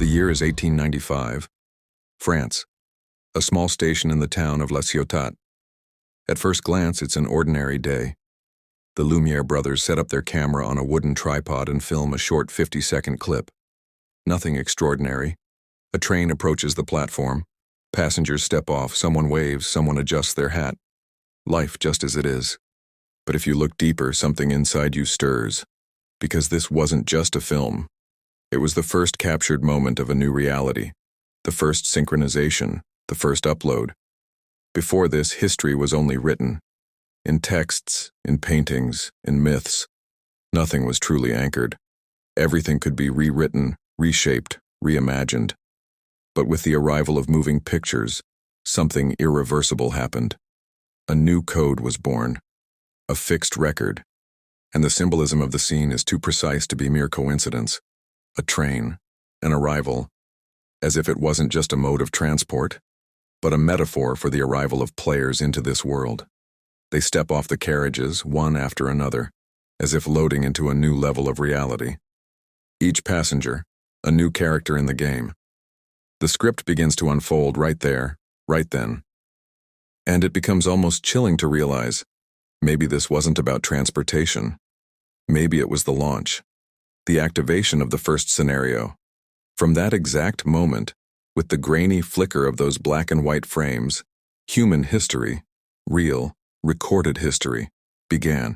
The year is 1895, France, a small station in the town of La Ciotat. At first glance, it's an ordinary day. The Lumiere brothers set up their camera on a wooden tripod and film a short 50-second clip. Nothing extraordinary. A train approaches the platform. Passengers step off, someone waves, someone adjusts their hat. Life just as it is. But if you look deeper, something inside you stirs. Because this wasn't just a film. It was the first captured moment of a new reality. The first synchronization, the first upload. Before this, history was only written. In texts, in paintings, in myths. Nothing was truly anchored. Everything could be rewritten, reshaped, reimagined. But with the arrival of moving pictures, something irreversible happened. A new code was born. A fixed record. And the symbolism of the scene is too precise to be mere coincidence. A train, an arrival, as if it wasn't just a mode of transport, but a metaphor for the arrival of players into this world. They step off the carriages, one after another, as if loading into a new level of reality. Each passenger, a new character in the game. The script begins to unfold right there, right then. And it becomes almost chilling to realize, maybe this wasn't about transportation. Maybe it was the launch, the activation of the first scenario. From that exact moment, with the grainy flicker of those black and white frames, human history, real, recorded history, began.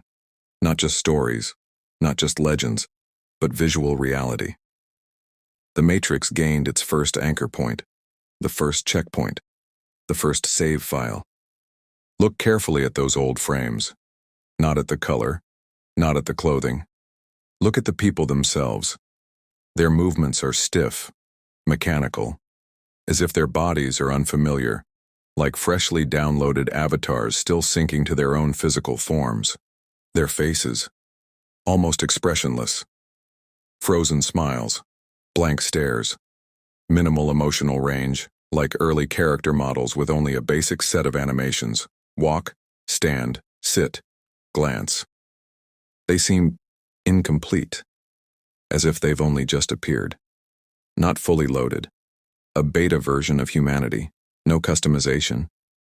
Not just stories, not just legends, but visual reality. theMatrix gained its first anchor point, the first checkpoint, the first save file. Look carefully at those old frames. Not at the color, not at the clothing. Look at the people themselves. Their movements are stiff, mechanical, as if their bodies are unfamiliar, like freshly downloaded avatars still syncing to their own physical forms. Their faces, almost expressionless. Frozen smiles, blank stares, minimal emotional range, like early character models with only a basic set of animations. Walk, stand, sit, glance. They seem incomplete, as if they've only just appeared. Not fully loaded. A beta version of humanity. No customization.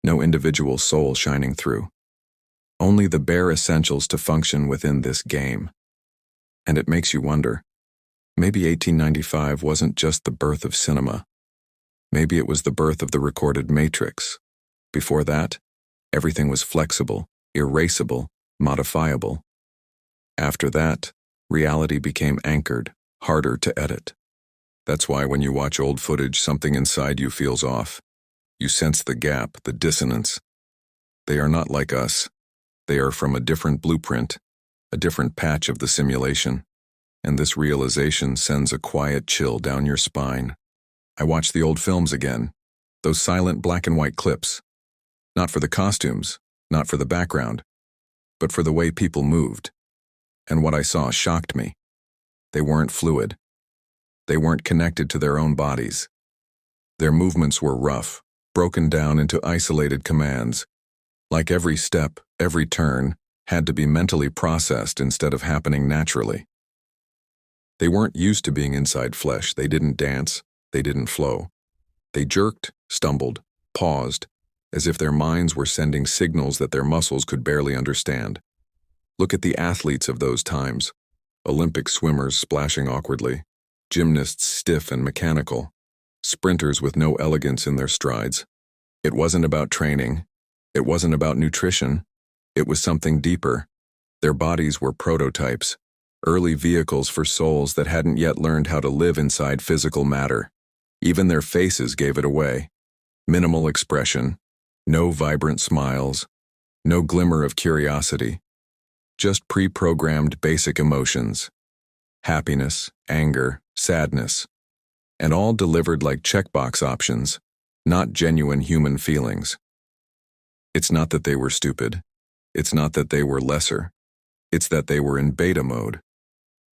No individual soul shining through. Only the bare essentials to function within this game. And it makes you wonder, maybe 1895 wasn't just the birth of cinema. Maybe it was the birth of the recorded matrix. Before that, everything was flexible, erasable, modifiable. After that, reality became anchored, harder to edit. That's why when you watch old footage, something inside you feels off. You sense the gap, the dissonance. They are not like us. They are from a different blueprint, a different patch of the simulation. And this realization sends a quiet chill down your spine. I watch the old films again, those silent black and white clips. Not for the costumes, not for the background, but for the way people moved. And what I saw shocked me. They weren't fluid. They weren't connected to their own bodies. Their movements were rough, broken down into isolated commands. Like every step, every turn, had to be mentally processed instead of happening naturally. They weren't used to being inside flesh. They didn't dance. They didn't flow. They jerked, stumbled, paused, as if their minds were sending signals that their muscles could barely understand. Look at the athletes of those times. Olympic swimmers splashing awkwardly, gymnasts stiff and mechanical, sprinters with no elegance in their strides. It wasn't about training. It wasn't about nutrition. It was something deeper. Their bodies were prototypes, early vehicles for souls that hadn't yet learned how to live inside physical matter. Even their faces gave it away. Minimal expression, no vibrant smiles, no glimmer of curiosity. Just pre-programmed basic emotions. Happiness, anger, sadness. And all delivered like checkbox options, not genuine human feelings. It's not that they were stupid. It's not that they were lesser. It's that they were in beta mode.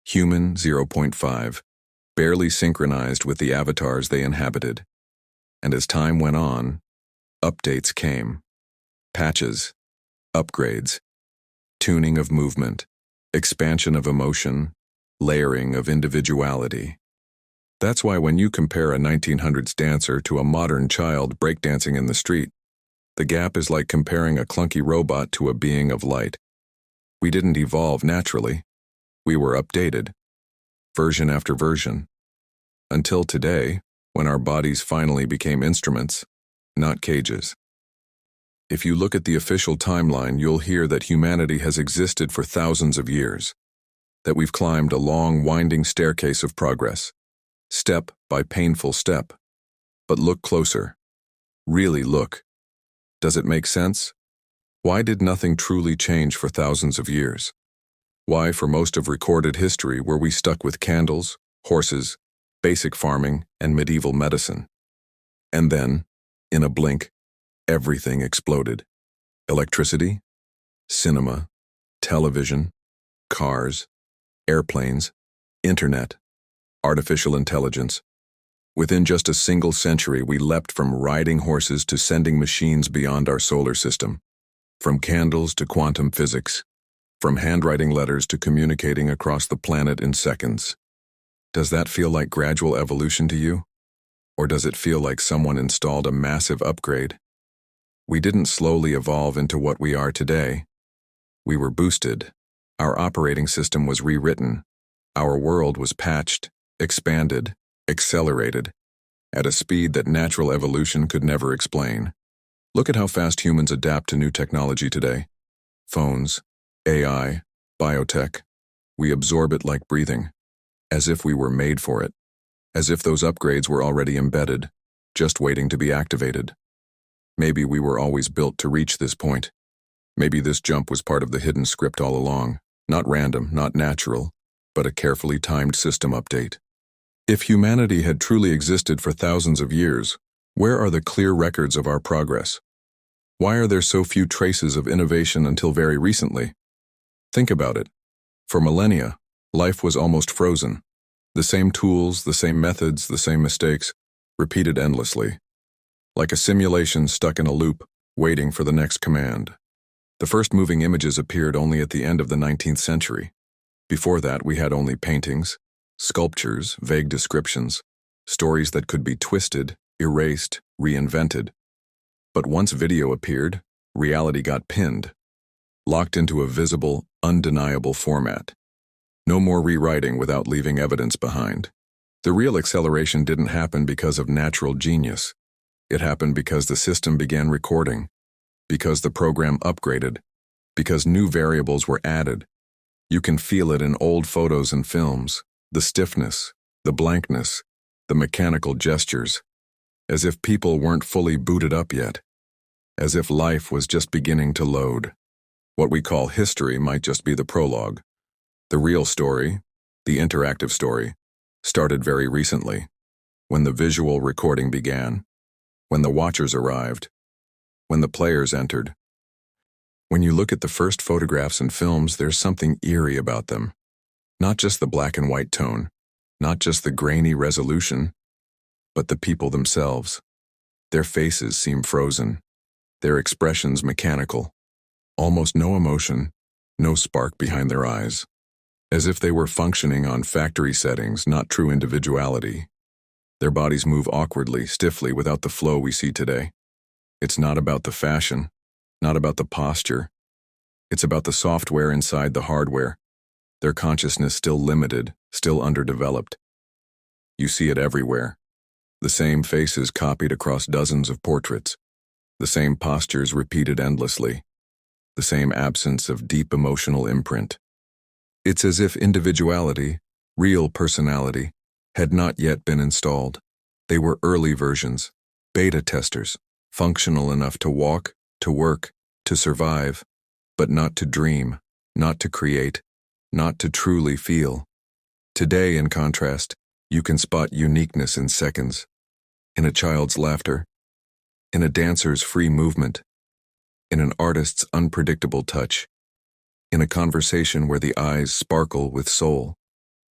Human 0.5, barely synchronized with the avatars they inhabited. And as time went on, updates came. Patches, upgrades, tuning of movement, expansion of emotion, layering of individuality. That's why when you compare a 1900s dancer to a modern child breakdancing in the street, the gap is like comparing a clunky robot to a being of light. We didn't evolve naturally. We were updated, version after version, until today, when our bodies finally became instruments, not cages. If you look at the official timeline, you'll hear that humanity has existed for thousands of years, that we've climbed a long, winding staircase of progress, step by painful step. But look closer. Really look. Does it make sense? Why did nothing truly change for thousands of years? Why, for most of recorded history, were we stuck with candles, horses, basic farming, and medieval medicine? And then, in a blink, everything exploded. Electricity, cinema, television, cars, airplanes, internet, artificial intelligence. Within just a single century, we leapt from riding horses to sending machines beyond our solar system, from candles to quantum physics, from handwriting letters to communicating across the planet in seconds. Does that feel like gradual evolution to you? Or does it feel like someone installed a massive upgrade? We didn't slowly evolve into what we are today. We were boosted. Our operating system was rewritten. Our world was patched, expanded, accelerated, at a speed that natural evolution could never explain. Look at how fast humans adapt to new technology today. Phones, AI, biotech. We absorb it like breathing, as if we were made for it, as if those upgrades were already embedded, just waiting to be activated. Maybe we were always built to reach this point. Maybe this jump was part of the hidden script all along, not random, not natural, but a carefully timed system update. If humanity had truly existed for thousands of years, where are the clear records of our progress? Why are there so few traces of innovation until very recently? Think about it. For millennia, life was almost frozen. The same tools, the same methods, the same mistakes, repeated endlessly. Like a simulation stuck in a loop, waiting for the next command. The first moving images appeared only at the end of the 19th century. Before that, we had only paintings, sculptures, vague descriptions, stories that could be twisted, erased, reinvented. But once video appeared, reality got pinned, locked into a visible, undeniable format. No more rewriting without leaving evidence behind. The real acceleration didn't happen because of natural genius. It happened because the system began recording, because the program upgraded, because new variables were added. You can feel it in old photos and films, the stiffness, the blankness, the mechanical gestures, as if people weren't fully booted up yet, as if life was just beginning to load. What we call history might just be the prologue. The real story, the interactive story, started very recently, when the visual recording began, when the watchers arrived, when the players entered. When you look at the first photographs and films, there's something eerie about them. Not just the black and white tone, not just the grainy resolution, but the people themselves. Their faces seem frozen, their expressions mechanical, almost no emotion, no spark behind their eyes, as if they were functioning on factory settings, not true individuality. Their bodies move awkwardly, stiffly, without the flow we see today. It's not about the fashion, not about the posture. It's about the software inside the hardware. Their consciousness still limited, still underdeveloped. You see it everywhere. The same faces copied across dozens of portraits. The same postures repeated endlessly. The same absence of deep emotional imprint. It's as if individuality, real personality, had not yet been installed. They were early versions, beta testers, functional enough to walk, to work, to survive, but not to dream, not to create, not to truly feel. Today, in contrast, you can spot uniqueness in seconds, in a child's laughter, in a dancer's free movement, in an artist's unpredictable touch, in a conversation where the eyes sparkle with soul.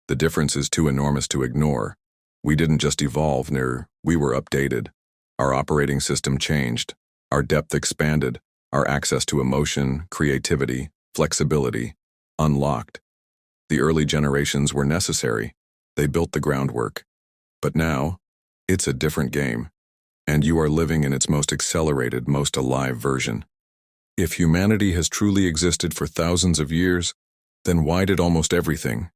The difference is too enormous to ignore. We didn't just evolve, we were updated. Our operating system changed, our depth expanded, our access to emotion, creativity, flexibility, unlocked. The early generations were necessary. They built the groundwork. But now, it's a different game, and you are living in its most accelerated, most alive version. If humanity has truly existed for thousands of years, then why did almost everything,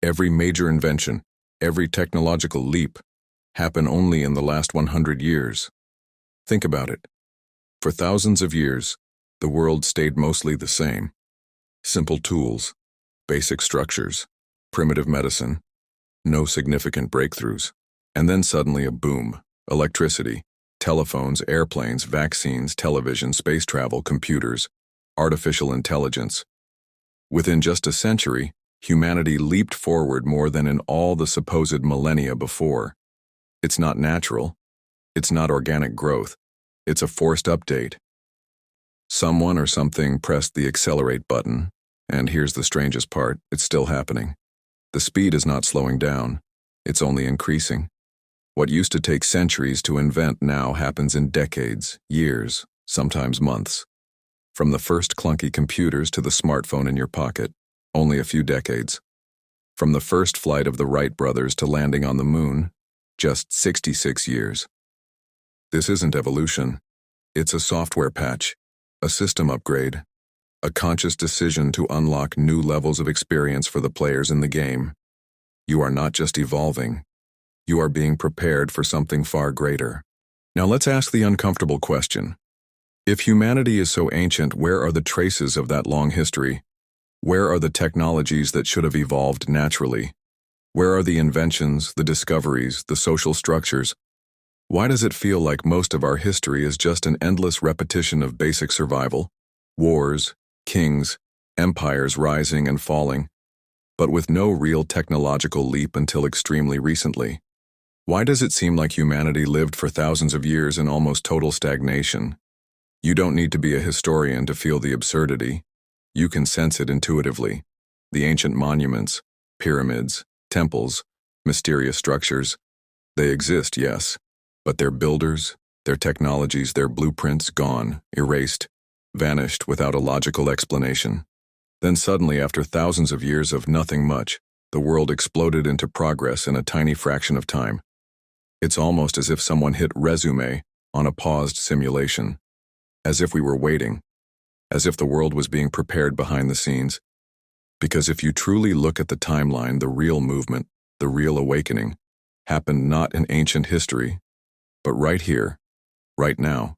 every major invention, every technological leap, happen only in the last 100 years? Think about it. For thousands of years, the world stayed mostly the same. Simple tools, basic structures, primitive medicine, no significant breakthroughs. And then suddenly a boom: electricity, telephones, airplanes, vaccines, television, space travel, computers, artificial intelligence. Within just a century, humanity leaped forward more than in all the supposed millennia before. It's not natural. It's not organic growth. It's a forced update. Someone or something pressed the accelerate button, and here's the strangest part: it's still happening. The speed is not slowing down. It's only increasing. What used to take centuries to invent now happens in decades, years, sometimes months. From the first clunky computers to the smartphone in your pocket, only a few decades. From the first flight of the Wright brothers to landing on the moon, just 66 years. This isn't evolution. It's a software patch, a system upgrade, a conscious decision to unlock new levels of experience for the players in the game. You are not just evolving. You are being prepared for something far greater. Now let's ask the uncomfortable question. If humanity is so ancient, where are the traces of that long history? Where are the technologies that should have evolved naturally? Where are the inventions, the discoveries, the social structures? Why does it feel like most of our history is just an endless repetition of basic survival? Wars, kings, empires rising and falling, but with no real technological leap until extremely recently. Why does it seem like humanity lived for thousands of years in almost total stagnation? You don't need to be a historian to feel the absurdity. You can sense it intuitively. The ancient monuments, pyramids, temples, mysterious structures, they exist, yes, but their builders, their technologies, their blueprints gone, erased, vanished without a logical explanation. Then suddenly, after thousands of years of nothing much, the world exploded into progress in a tiny fraction of time. It's almost as if someone hit resume on a paused simulation. As if we were waiting. As if the world was being prepared behind the scenes. Because if you truly look at the timeline, the real movement, the real awakening, happened not in ancient history, but right here, right now.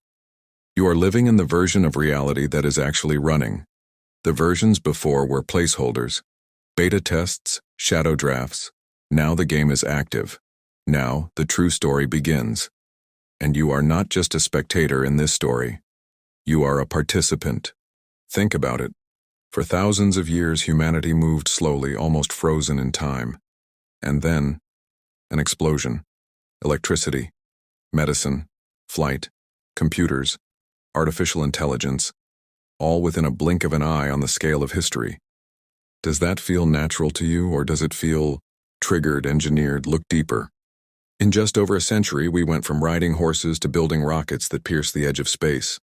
You are living in the version of reality that is actually running. The versions before were placeholders, beta tests, shadow drafts. Now the game is active. Now the true story begins. And you are not just a spectator in this story. You are a participant. Think about it. For thousands of years, humanity moved slowly, almost frozen in time. And then, an explosion. Electricity, medicine, flight, computers, artificial intelligence, all within a blink of an eye on the scale of history. Does that feel natural to you, or does it feel triggered, engineered? Look deeper. In just over a century, we went from riding horses to building rockets that pierce the edge of space.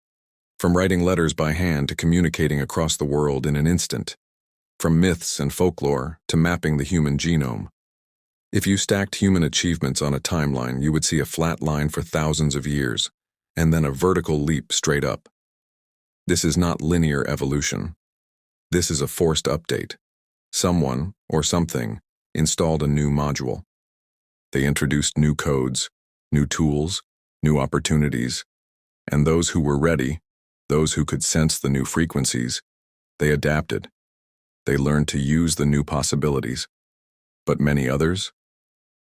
From writing letters by hand to communicating across the world in an instant. From myths and folklore to mapping the human genome. If you stacked human achievements on a timeline, you would see a flat line for thousands of years, and then a vertical leap straight up. This is not linear evolution. This is a forced update. Someone, or something, installed a new module. They introduced new codes, new tools, new opportunities, and those who were ready, those who could sense the new frequencies, they adapted. They learned to use the new possibilities. But many others?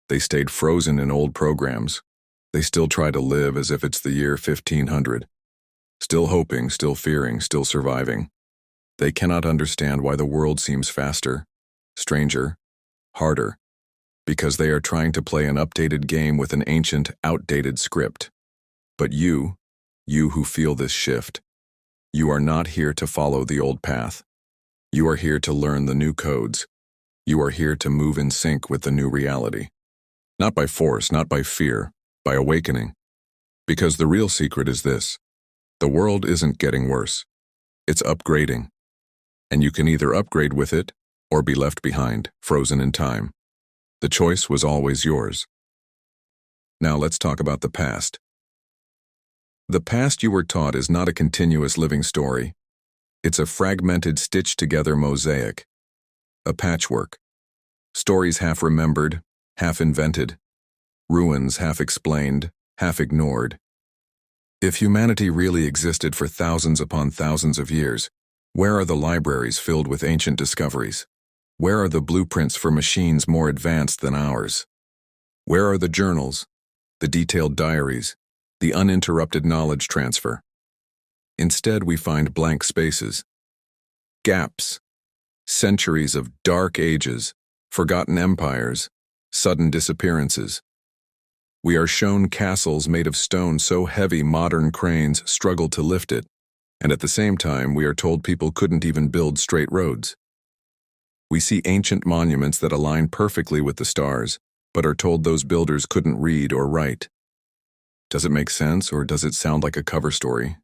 They stayed frozen in old programs. They still try to live as if it's the year 1500. Still hoping, still fearing, still surviving. They cannot understand why the world seems faster, stranger, harder, because they are trying to play an updated game with an ancient, outdated script. But you who feel this shift, you are not here to follow the old path. You are here to learn the new codes. You are here to move in sync with the new reality. Not by force, not by fear, by awakening. Because the real secret is this: the world isn't getting worse. It's upgrading. And you can either upgrade with it or be left behind, frozen in time. The choice was always yours. Now let's talk about the past. The past you were taught is not a continuous living story. It's a fragmented, stitched-together mosaic. A patchwork. Stories half remembered, half invented. Ruins half explained, half ignored. If humanity really existed for thousands upon thousands of years, where are the libraries filled with ancient discoveries? Where are the blueprints for machines more advanced than ours? Where are the journals, the detailed diaries, the uninterrupted knowledge transfer? Instead, we find blank spaces, gaps, centuries of dark ages, forgotten empires, sudden disappearances. We are shown castles made of stone so heavy modern cranes struggle to lift it, and at the same time we are told people couldn't even build straight roads. We see ancient monuments that align perfectly with the stars, but are told those builders couldn't read or write. Does it make sense, or does it sound like a cover story?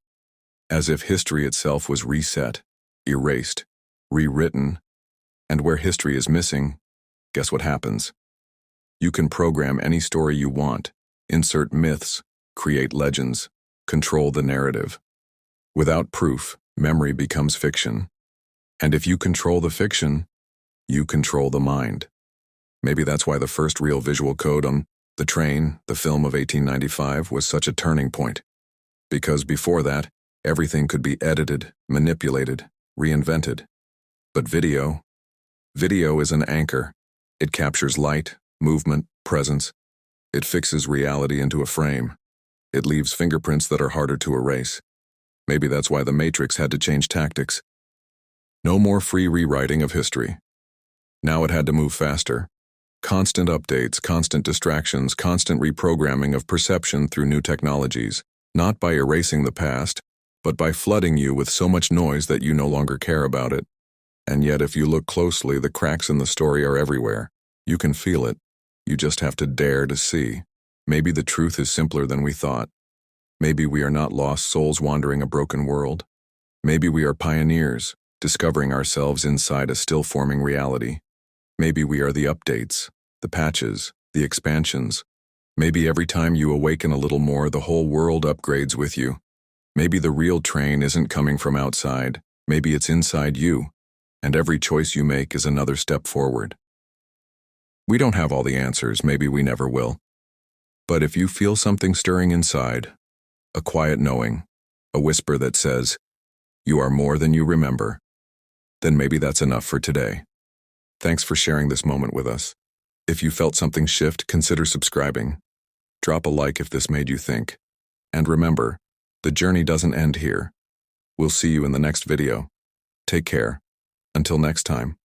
As if history itself was reset, erased, rewritten, and where history is missing, guess what happens? You can program any story you want, insert myths, create legends, control the narrative. Without proof, memory becomes fiction. And if you control the fiction, you control the mind. Maybe that's why the first real visual code on The Train, the film of 1895, was such a turning point. Because before that, everything could be edited, manipulated, reinvented. But video is an anchor. It captures light, movement, presence. It fixes reality into a frame. It leaves fingerprints that are harder to erase. Maybe that's why theMatrix had to change tactics. No more free rewriting of history. Now it had to move faster. Constant updates, constant distractions, constant reprogramming of perception through new technologies, not by erasing the past, but by flooding you with so much noise that you no longer care about it. And yet, if you look closely, the cracks in the story are everywhere. You can feel it. You just have to dare to see. Maybe the truth is simpler than we thought. Maybe we are not lost souls wandering a broken world. Maybe we are pioneers, discovering ourselves inside a still-forming reality. Maybe we are the updates, the patches, the expansions. Maybe every time you awaken a little more, the whole world upgrades with you. Maybe the real train isn't coming from outside. Maybe it's inside you, and every choice you make is another step forward. We don't have all the answers, maybe we never will. But if you feel something stirring inside, a quiet knowing, a whisper that says, "You are more than you remember," then maybe that's enough for today. Thanks for sharing this moment with us. If you felt something shift, consider subscribing. Drop a like if this made you think. And remember, the journey doesn't end here. We'll see you in the next video. Take care. Until next time.